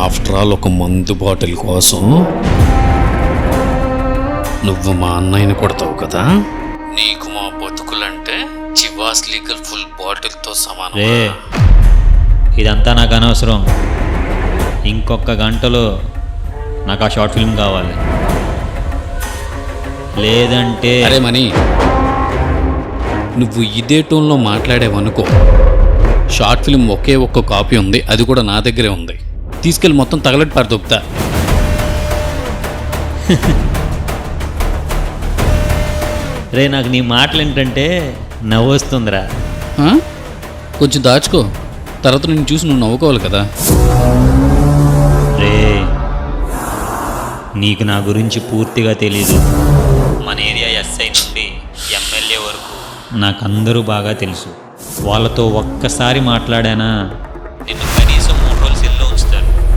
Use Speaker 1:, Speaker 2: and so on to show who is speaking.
Speaker 1: After all ఒక మందు bottle కోసం నువ్వు మా అన్నయ్యని కొడతావు కదా. నీకు మా బతుకులంటే చివాస్ లీగల్ ఫుల్ బాటిల్తో సమానం.
Speaker 2: రే, ఇదంతా నాకు అనవసరం. ఇంకొక గంటలో నాకు ఆ షార్ట్ ఫిల్మ్ కావాలి. లేదంటే
Speaker 1: అరే మనీ, నువ్వు ఇదే టోన్లో మాట్లాడేవనుకో, షార్ట్ ఫిల్మ్ ఒకే ఒక్క కాపీ ఉంది, అది కూడా నా దగ్గరే ఉంది. తీసుకెళ్ళి మొత్తం తగలటి పరదొప్పుతా.
Speaker 2: రే, నాకు నీ మాటలు ఏంటంటే నవ్వు వస్తుందిరా.
Speaker 1: కొంచెం దాచుకో, తర్వాత నేను చూసి నువ్వు నవ్వుకోవాలి కదా.
Speaker 2: రే, నీకు నా గురించి పూర్తిగా తెలీదు. మన ఏరియా ఎస్ఐ నుండి ఎమ్మెల్యే వరకు నాకు అందరూ బాగా తెలుసు. వాళ్ళతో ఒక్కసారి మాట్లాడానా